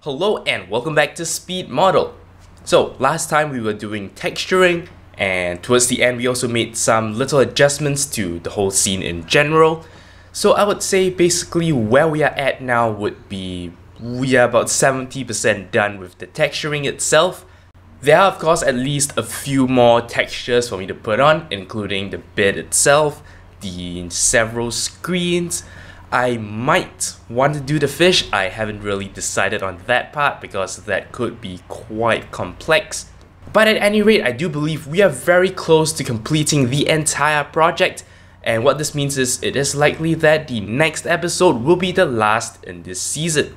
Hello and welcome back to Speed Model. So last time we were doing texturing, and towards the end we also made some little adjustments to the whole scene in general. So I would say basically where we are at now would be we are about 70% done with the texturing itself. There are of course at least a few more textures for me to put on, including the bed itself, the several screens. I might want to do the fish. I haven't really decided on that part because that could be quite complex. But at any rate, I do believe we are very close to completing the entire project, and what this means is it is likely that the next episode will be the last in this season.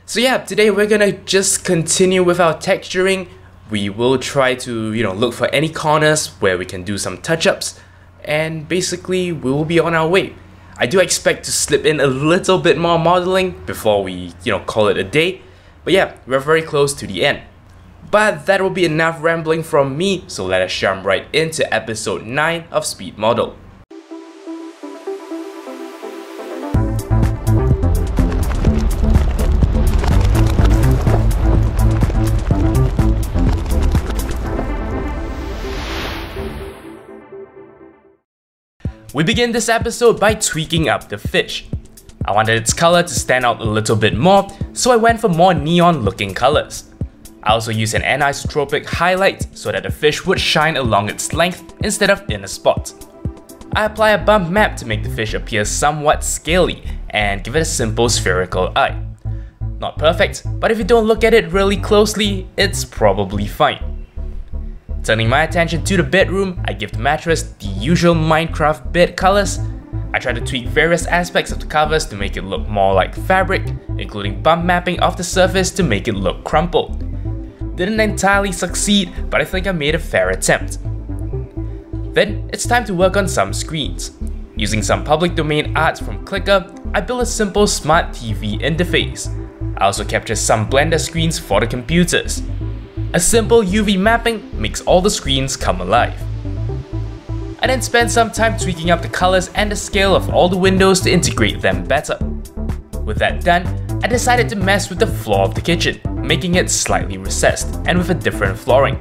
So yeah, today we're gonna just continue with our texturing. We will try to, look for any corners where we can do some touch-ups, and basically we will be on our way. I do expect to slip in a little bit more modeling before we, call it a day. But yeah, we're very close to the end. But that will be enough rambling from me, so let us jump right into episode 9 of Speed Model. We begin this episode by tweaking up the fish. I wanted its color to stand out a little bit more, so I went for more neon looking colors. I also used an anisotropic highlight so that the fish would shine along its length instead of in a spot. I apply a bump map to make the fish appear somewhat scaly and give it a simple spherical eye. Not perfect, but if you don't look at it really closely, it's probably fine. Turning my attention to the bedroom, I give the mattress the usual Minecraft bed colors. I try to tweak various aspects of the covers to make it look more like fabric, including bump mapping of the surface to make it look crumpled. Didn't entirely succeed, but I think I made a fair attempt. Then it's time to work on some screens. Using some public domain art from Clicker, I built a simple smart TV interface. I also captured some Blender screens for the computers. A simple UV mapping makes all the screens come alive. I then spent some time tweaking up the colors and the scale of all the windows to integrate them better. With that done, I decided to mess with the floor of the kitchen, making it slightly recessed and with a different flooring.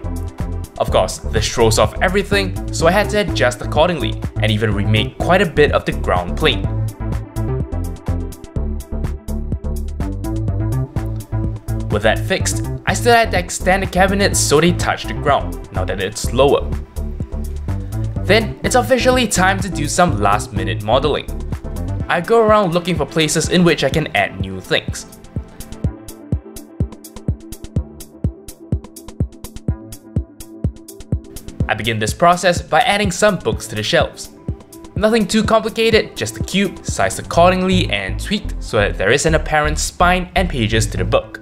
Of course, this throws off everything, so I had to adjust accordingly and even remake quite a bit of the ground plane. With that fixed, I still had to extend the cabinets so they touch the ground, now that it's lower. Then, it's officially time to do some last minute modeling. I go around looking for places in which I can add new things. I begin this process by adding some books to the shelves. Nothing too complicated, just a cube, sized accordingly and tweaked so that there is an apparent spine and pages to the book.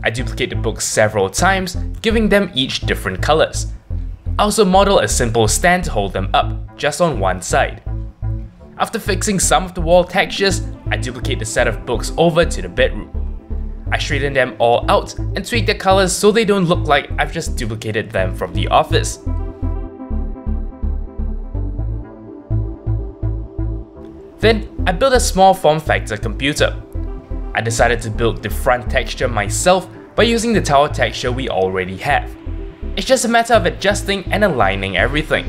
I duplicate the books several times, giving them each different colors. I also model a simple stand to hold them up, just on one side. After fixing some of the wall textures, I duplicate the set of books over to the bedroom. I straighten them all out and tweak the colors so they don't look like I've just duplicated them from the office. Then, I built a small form factor computer. I decided to build the front texture myself by using the tower texture we already have. It's just a matter of adjusting and aligning everything.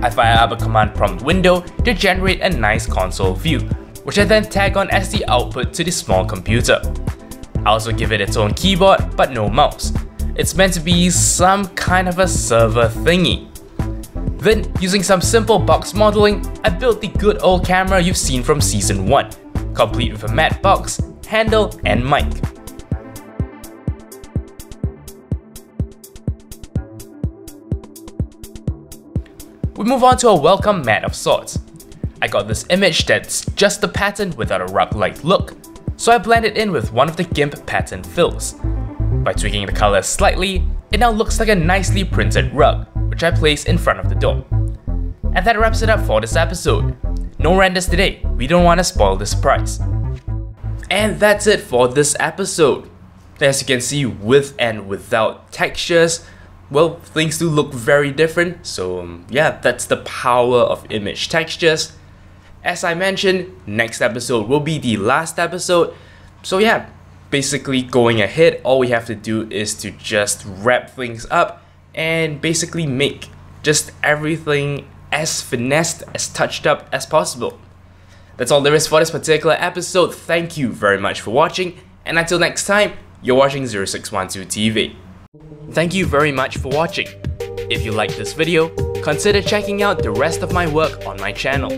I fire up a command prompt window to generate a nice console view, which I then tag on as the output to the small computer. I also give it its own keyboard, but no mouse. It's meant to be some kind of a server thingy. Then, using some simple box modeling, I built the good old camera you've seen from Season 1, complete with a matte box, handle, and mic. We move on to a welcome mat of sorts. I got this image that's just the pattern without a rug-like look, so I blend it in with one of the GIMP pattern fills. By tweaking the color slightly, it now looks like a nicely printed rug, which I place in front of the door. And that wraps it up for this episode. No renders today, we don't want to spoil the surprise. And that's it for this episode. As you can see, with and without textures, well, things do look very different. So yeah, that's the power of image textures. As I mentioned, next episode will be the last episode. So yeah, basically going ahead, all we have to do is to just wrap things up and basically make just everything as finessed, as touched up as possible. That's all there is for this particular episode. Thank you very much for watching, and until next time, you're watching 0612 TV. Thank you very much for watching. If you liked this video, consider checking out the rest of my work on my channel.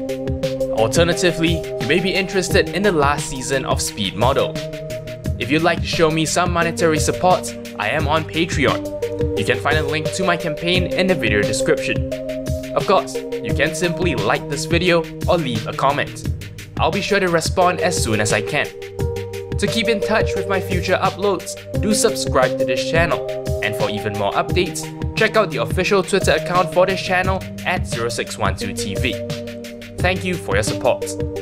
Alternatively, you may be interested in the last season of Speed Model. If you'd like to show me some monetary support, I am on Patreon. You can find a link to my campaign in the video description. Of course, you can simply like this video or leave a comment. I'll be sure to respond as soon as I can. To keep in touch with my future uploads, do subscribe to this channel, and for even more updates, check out the official Twitter account for this channel at 0612TV. Thank you for your support.